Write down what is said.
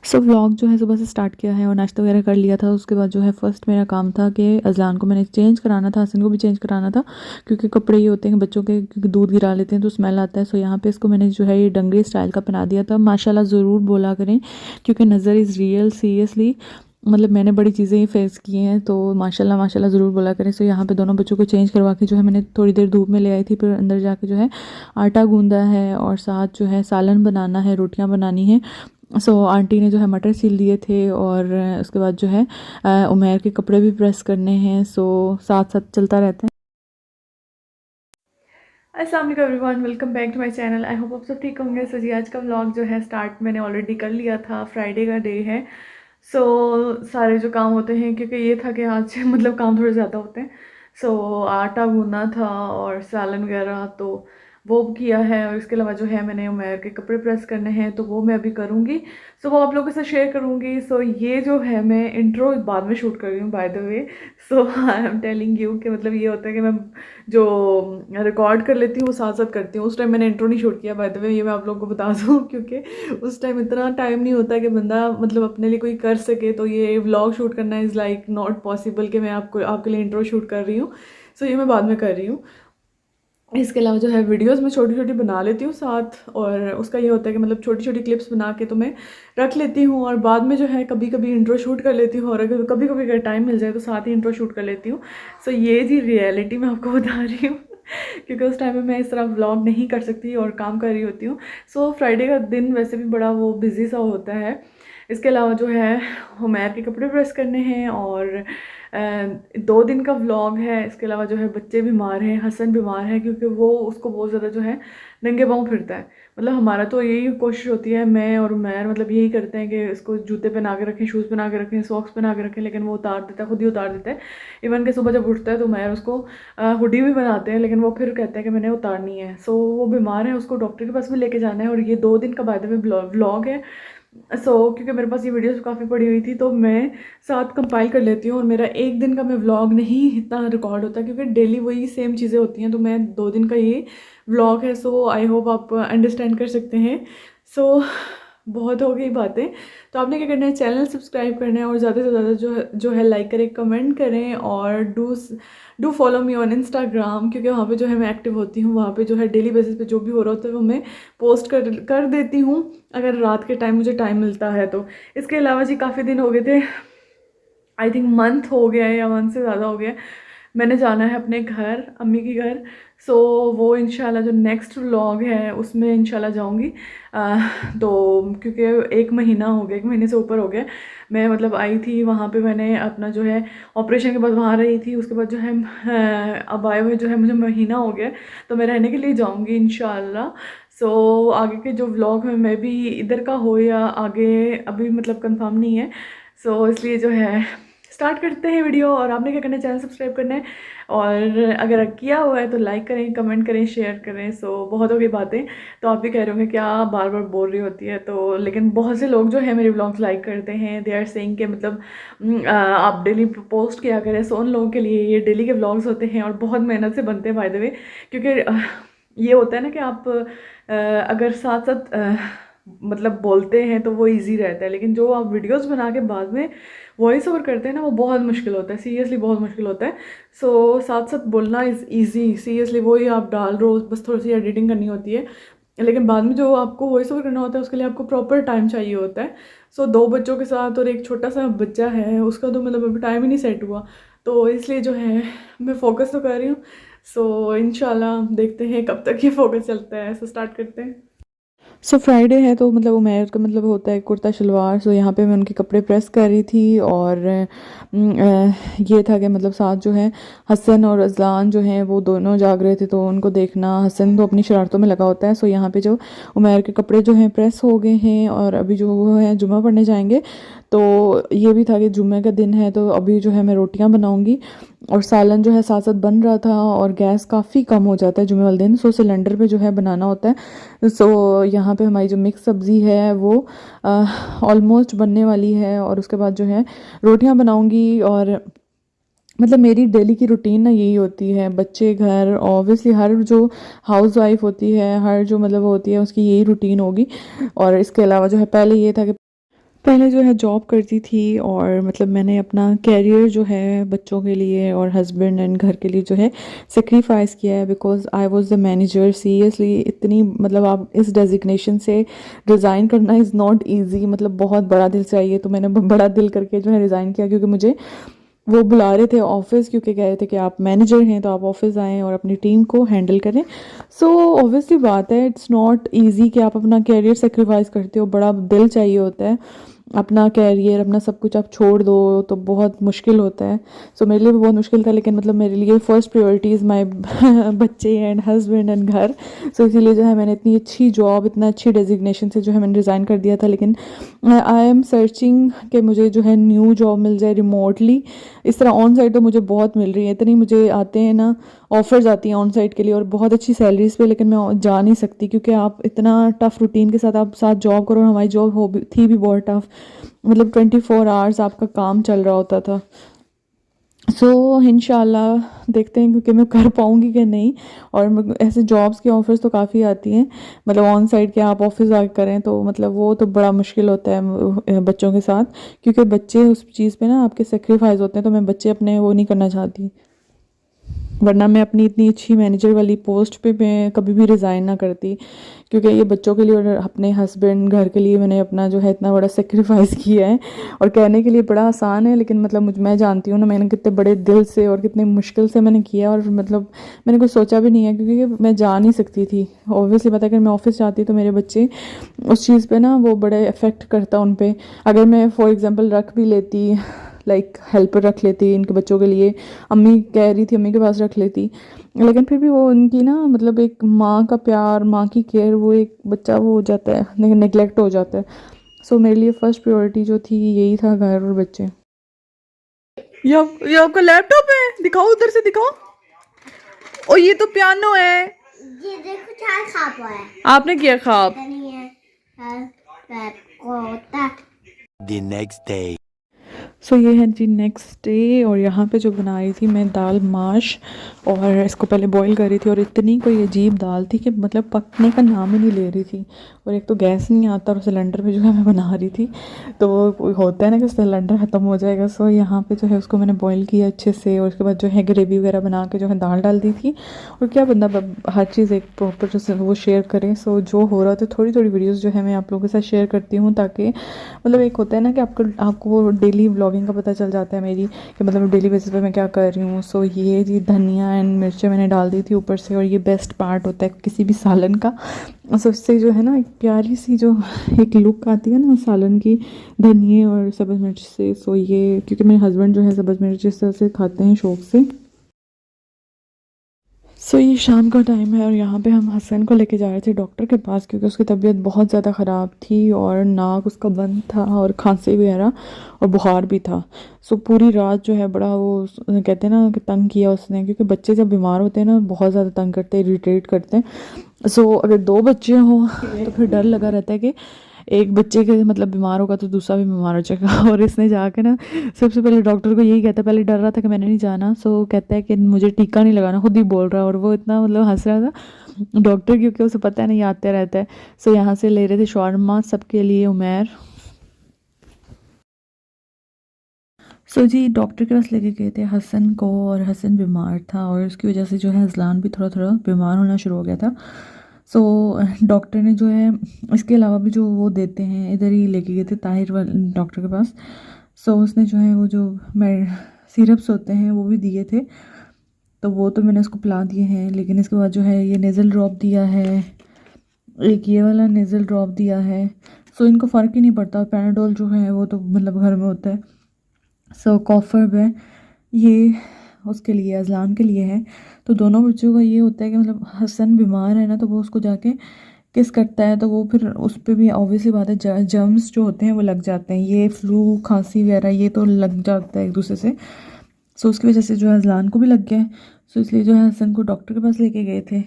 सो vlog जो है सुबह से स्टार्ट किया है और नाश्ता वगैरह कर लिया था। उसके बाद जो है फर्स्ट मेरा काम था कि अज़लान को मैंने चेंज कराना था, हसन को भी चेंज कराना था, क्योंकि कपड़े ये होते हैं बच्चों के, क्योंकि दूध गिरा लेते हैं तो स्मेल आता है। सो यहाँ पे इसको मैंने जो है ये डंगरी स्टाइल का पहना दिया था। माशाल्लाह ज़रूर बोला करें, क्योंकि नज़र इज़ रियल, सीरियसली मतलब मैंने बड़ी चीज़ें ही फेस की हैं, तो माशाल्लाह माशाल्लाह ज़रूर बोला करें। सो यहाँ पे दोनों बच्चों को चेंज करवा के जो है मैंने थोड़ी देर धूप में ले आई थी, फिर अंदर जाके जो है आटा गूंदा है और साथ जो है सालन बनाना है, रोटियां बनानी है। सो आंटी ने जो है मटर सील दिए थे और उसके बाद जो है उमैर के कपड़े भी प्रेस करने हैं। सो साथ साथ चलता रहता है। अस्सलाम वालेकुम everyone, welcome back to my channel. I hope आप सब ठीक होंगे। सो जी आज का व्लॉग जो है स्टार्ट मैंने ऑलरेडी कर लिया था। फ्राइडे का डे है। सो सारे जो काम होते हैं, क्योंकि ये था कि आज मतलब काम थोड़े ज़्यादा होते हैं। सो आटा गूंदना था और सालन वगैरह तो वो किया है, और इसके अलावा जो है मैंने उमैर के कपड़े प्रेस करने हैं तो वो मैं अभी करूँगी। सो वो आप लोगों के साथ शेयर करूँगी। सो ये जो है मैं इंट्रो बाद में शूट कर रही हूँ by the way. So I am telling you कि मतलब ये होता है कि मैं जो रिकॉर्ड कर लेती हूँ वो साथ साथ करती हूँ। उस टाइम मैंने इंट्रो नहीं शूट किया बाय द वे, ये मैं आप लोगों को बता दूँ, क्योंकि उस टाइम इतना टाइम नहीं होता कि बंदा मतलब अपने लिए कोई कर सके। तो ये व्लॉग शूट करना इज़ लाइक नॉट पॉसिबल कि मैं आपके लिए इंट्रो शूट कर रही हूँ। सो ये मैं बाद में कर रही हूँ। इसके अलावा जो है वीडियोस मैं छोटी छोटी बना लेती हूँ साथ, और उसका ये होता है कि मतलब छोटी छोटी क्लिप्स बना के तो मैं रख लेती हूँ, और बाद में जो है कभी कभी इंट्रो शूट कर लेती हूँ, और अगर कभी कभी अगर टाइम मिल जाए तो साथ ही इंट्रो शूट कर लेती हूँ। सो ये जी रियलिटी मैं आपको बता रही हूँ क्योंकि उस टाइम में मैं इस तरह व्लॉग नहीं कर सकती और काम कर रही होती हूँ। सो फ्राइडे का दिन वैसे भी बड़ा वो बिजी सा होता है। इसके अलावा जो है हुमैर के कपड़े प्रेस करने हैं, और 2 दिन का व्लॉग है। इसके अलावा जो है बच्चे बीमार हैं, हसन बीमार है, क्योंकि वो उसको बहुत ज़्यादा जो है नंगे पाँव फिरता है। मतलब हमारा तो यही कोशिश होती है, मैं और उमैर मतलब यही करते हैं कि इसको जूते पहना के रखें, शूज़ पहना के रखें, सॉक्स पहना के रखें, लेकिन वो उतार देता है, खुद ही उतार देता है। इवन कि सुबह जब उठता है तो उमैर उसको हुडी भी बनाते हैं, लेकिन वो फिर कहते हैं कि मैंने उतारनी है। सो वो बीमार है, उसको डॉक्टर के पास भी लेके जाना है, और ये 2 दिन का बाद में व्लॉग है। क्योंकि मेरे पास ये वीडियोस काफ़ी पड़ी हुई थी तो मैं साथ कंपाइल कर लेती हूँ, और मेरा एक दिन का मैं व्लॉग नहीं इतना रिकॉर्ड होता, क्योंकि डेली वही सेम चीज़ें होती हैं। तो मैं 2 दिन का ये व्लॉग है। सो आई होप आप अंडरस्टैंड कर सकते हैं। सो बहुत हो गई बातें। तो आपने क्या करना है, चैनल सब्सक्राइब करना है, और ज़्यादा से ज़्यादा जो है लाइक करें, कमेंट करें, और do follow me on Instagram, क्योंकि वहाँ पे जो है मैं एक्टिव होती हूँ। वहाँ पे जो है डेली बेसिस पे जो भी हो रहा होता है वो मैं पोस्ट कर देती हूँ, अगर रात के टाइम मुझे टाइम मिलता है तो। इसके अलावा जी काफ़ी दिन हो गए थे, आई थिंक मंथ हो गया है या मंथ से ज़्यादा हो गया है, मैंने जाना है अपने घर, अम्मी के घर। सो वो इंशाल्लाह जो नेक्स्ट व्लॉग है उसमें इंशाल्लाह जाऊंगी। तो क्योंकि 1 महीना हो गया, 1 महीने से ऊपर हो गया मैं मतलब आई थी वहाँ पे। मैंने अपना जो है ऑपरेशन के बाद वहाँ रही थी, उसके बाद जो है अब आए हुए जो है मुझे महीना हो गया, तो मैं रहने के लिए जाऊँगी इंशाल्लाह। सो आगे के जो व्लॉग में मैं भी इधर का हो या आगे अभी मतलब कंफर्म नहीं है। सो इसलिए जो है स्टार्ट करते हैं वीडियो। और आपने क्या करना है, चैनल सब्सक्राइब करना है, और अगर किया हुआ है तो लाइक करें, कमेंट करें, शेयर करें। सो बहुत हो गई बातें। तो आप भी कह रहे होंगे क्या बार बार बोल रही होती है, तो लेकिन बहुत से लोग जो है मेरे व्लॉग्स लाइक करते हैं। दे आर सेइंग के मतलब आप डेली पोस्ट किया करें। सो उन लोगों के लिए ये डेली के व्लॉग्स होते हैं, और बहुत मेहनत से बनते हैं बाय द वे, क्योंकि ये होता है ना कि आप अगर साथ साथ मतलब बोलते हैं तो वो इजी रहता है, लेकिन जो आप वीडियोस बना के बाद में वॉइस ओवर करते हैं ना, वो बहुत मुश्किल होता है, सीरियसली बहुत मुश्किल होता है। सो साथ साथ बोलना इज़ ईजी, सीरियसली वही आप डाल रहे हो, बस थोड़ी सी एडिटिंग करनी होती है, लेकिन बाद में जो आपको वॉइस ओवर करना होता है उसके लिए आपको प्रॉपर टाइम चाहिए होता है। सो 2 बच्चों के साथ और एक छोटा सा बच्चा है, उसका तो मतलब अभी टाइम ही नहीं सेट हुआ, तो इसलिए जो है मैं फोकस तो कर रही हूँ। सो इंशाल्लाह देखते हैं कब तक ये फोकस चलता है। सो स्टार्ट करते हैं। सो फ्राइडे है तो मतलब उमैर का मतलब होता है कुर्ता शलवार। सो यहाँ पे मैं उनके कपड़े प्रेस कर रही थी, और ये था कि मतलब साथ जो है हसन और अजलान जो हैं वो दोनों जाग रहे थे, तो उनको देखना। हसन तो अपनी शरारतों में लगा होता है। सो यहाँ पे जो उमैर के कपड़े जो हैं प्रेस हो गए हैं, और अभी जो वो है जुम्मा पढ़ने जाएंगे, तो ये भी था कि जुम्मे का दिन है, तो अभी जो है मैं रोटियां बनाऊंगी, और सालन जो है साथ साथ बन रहा था, और गैस काफ़ी कम हो जाता है जुम्मे वाले दिन। सो सिलेंडर पे जो है बनाना होता है। सो यहाँ पे हमारी जो मिक्स सब्ज़ी है वो ऑलमोस्ट बनने वाली है, और उसके बाद जो है रोटियां बनाऊंगी। और मतलब मेरी डेली की रूटीन ना यही होती है, बच्चे घर, ऑब्वियसली हर जो हाउस वाइफ होती है, हर जो मतलब होती है उसकी यही रूटीन होगी। और इसके अलावा जो है पहले ये था कि पहले जो है जॉब करती थी और मतलब मैंने अपना कैरियर जो है बच्चों के लिए और हस्बैंड एंड घर के लिए जो है सेक्रीफाइस किया है, because I was the manager. Seriously इतनी मतलब आप इस डेजिग्नेशन से रिज़ाइन करना इज़ नॉट इजी, मतलब बहुत बड़ा दिल चाहिए। तो मैंने बड़ा दिल करके जो है रिज़ाइन किया, क्योंकि मुझे वो बुला रहे थे ऑफिस, क्योंकि कह रहे थे कि आप मैनेजर हैं तो आप ऑफिस आएँ और अपनी टीम को हैंडल करें। सो ऑब्वियसली बात है, इट्स नॉट इजी कि आप अपना कैरियर सेक्रीफाइस करते हो, बड़ा दिल चाहिए होता है। अपना कैरियर अपना सब कुछ आप छोड़ दो तो बहुत मुश्किल होता है। सो मेरे लिए भी बहुत मुश्किल था, लेकिन मतलब मेरे लिए फर्स्ट प्रायोरिटी इज़ माई बच्चे एंड हस्बैंड एंड घर। सो इसीलिए जो है मैंने इतनी अच्छी जॉब इतना अच्छी डेजिग्नेशन से जो है मैंने रिज़ाइन कर दिया था। लेकिन आई एम सर्चिंग कि मुझे जो है न्यू जॉब मिल जाए रिमोटली। इस तरह ऑन साइट तो मुझे बहुत मिल रही है, इतनी मुझे आते हैं ना ऑफ़र्स आती हैं ऑन साइट के लिए और बहुत अच्छी सैलरीज़ पे, लेकिन मैं जा नहीं सकती क्योंकि आप इतना टफ़ रूटीन के साथ आप साथ जॉब करो। हमारी जॉब हो भी थी भी बहुत टफ़, मतलब 24 आवर्स आपका काम चल रहा होता था। सो इंशाल्लाह देखते हैं क्योंकि मैं कर पाऊँगी कि नहीं। और ऐसे जॉब्स की ऑफ़र्स तो काफ़ी आती हैं, मतलब ऑन साइट के आप ऑफिस आके करें तो मतलब वो तो बड़ा मुश्किल होता है बच्चों के साथ, क्योंकि बच्चे उस चीज़ पे ना आपके सेक्रीफाइस होते हैं। तो मैं बच्चे अपने वो नहीं करना चाहती, वरना मैं अपनी इतनी अच्छी मैनेजर वाली पोस्ट पे मैं कभी भी रिज़ाइन ना करती, क्योंकि ये बच्चों के लिए और अपने हस्बैंड घर के लिए मैंने अपना जो है इतना बड़ा सेक्रीफाइस किया है। और कहने के लिए बड़ा आसान है, लेकिन मतलब मैं जानती हूँ ना मैंने कितने बड़े दिल से और कितने मुश्किल से मैंने किया। और मतलब मैंने कुछ सोचा भी नहीं है, क्योंकि मैं जा नहीं सकती थी। ऑब्वियसली पता है अगर मैं ऑफिस जाती तो मेरे बच्चे उस चीज़ पर ना वो बड़े अफेक्ट करता उन पर। अगर मैं फॉर एग्ज़ाम्पल रख भी लेती, लाइक हेल्पर रख लेती इनके बच्चों के लिए, अम्मी कह रही थी अम्मी के पास रख लेती, लेकिन फिर भी वो उनकी ना मतलब एक माँ का प्यार माँ की केयर वो एक बच्चा वो हो जाता है, नेगलेक्ट हो जाता है। सो मेरे लिए फ़र्स्ट प्रायोरिटी जो थी यही था, घर और बच्चे। ये आपका लैपटॉप है, दिखाओ उधर से दिखाओ। और ये तो पियानो है। ये देखो क्या खाप है। आपने किया ख्वाब? नहीं है। कोता। The next day. सो ये है जी नेक्स्ट डे। और यहाँ पे जो बना रही थी मैं दाल माश, और इसको पहले बॉईल कर रही थी। और इतनी कोई अजीब दाल थी कि मतलब पकने का नाम ही नहीं ले रही थी। और एक तो गैस नहीं आता और सिलेंडर पे जो है मैं बना रही थी, तो होता है ना कि सिलेंडर ख़त्म हो जाएगा। सो यहाँ पे जो है उसको मैंने बॉईल किया अच्छे से, और उसके बाद जो है ग्रेवी वगैरह बना के जो है दाल डाल दी थी। और क्या बंदा हर चीज़ एक प्रॉपर जो वो शेयर करें। सो जो हो रहा था थोड़ी थोड़ी वीडियोज़ जो है मैं आप लोगों के साथ शेयर करती हूँ, ताकि मतलब एक होता है ना कि आपको वो डेली व्लॉगिंग का पता चल जाता है मेरी, कि मतलब डेली बेसिस पे मैं क्या कर रही हूँ। सो ये जी धनिया एंड मिर्चें मैंने डाल दी थी ऊपर से, और ये बेस्ट पार्ट होता है किसी भी सालन का। सो इससे जो है ना एक प्यारी सी जो एक लुक आती है ना सालन की, धनिए और सब्ज़ मिर्च से। सो ये क्योंकि मेरे हस्बैंड जो है सब्ज़ मिर्च इस तरह से खाते हैं शौक़ से। सो ये शाम का टाइम है और यहाँ पे हम हसन को लेके जा रहे थे डॉक्टर के पास, क्योंकि उसकी तबीयत बहुत ज़्यादा ख़राब थी और नाक उसका बंद था और खांसी वगैरह और बुखार भी था। सो पूरी रात जो है बड़ा वो कहते हैं ना कि तंग किया उसने, क्योंकि बच्चे जब बीमार होते हैं ना बहुत ज़्यादा तंग करते हैं, इरिटेट करते हैं। सो अगर दो बच्चे हों तो फिर डर लगा रहता है कि एक बच्चे के मतलब बीमार होगा तो दूसरा भी बीमार हो जाएगा। और इसने जाके ना सबसे पहले डॉक्टर को यही कहता है, पहले डर रहा था कि मैंने नहीं जाना। सो कहता है कि मुझे टीका नहीं लगाना, खुद ही बोल रहा है। और वो इतना मतलब हंस रहा था डॉक्टर, क्योंकि उसे पता है नहीं आते रहता है। सो यहाँ से ले रहे थे शॉर्मा सबके लिए उमेर। सो जी डॉक्टर के पास लेके गए थे हसन को, और हसन बीमार था और उसकी वजह से जो है अजलान भी थोड़ा थोड़ा बीमार होना शुरू हो गया था। सो डॉक्टर ने जो है इसके अलावा भी जो वो देते हैं इधर ही लेके गए थे ताहिर वाले डॉक्टर के पास। सो उसने जो है वो जो सिरप्स होते हैं वो भी दिए थे, तो वो तो मैंने उसको पिला दिए हैं। लेकिन इसके बाद जो है ये नेज़ल ड्रॉप दिया है, एक ये वाला नेज़ल ड्रॉप दिया है। सो इनको फ़र्क ही नहीं पड़ता। पैनाडोल जो है वो तो मतलब घर में होता है। सो कॉफर है ये उसके लिए अजलान के लिए है। तो दोनों बच्चों का ये होता है कि मतलब हसन बीमार है ना, तो वो उसको जाके किस करता है तो वो फिर उस पर भी ऑब्वियसली बात है जर्म्स जो होते हैं वो लग जाते हैं। ये फ्लू खांसी वगैरह ये तो लग जाता है एक दूसरे से। सो उसकी वजह से जो है अजलान को भी लग गया है। सो इसलिए जो है हसन को डॉक्टर के पास लेके गए थे।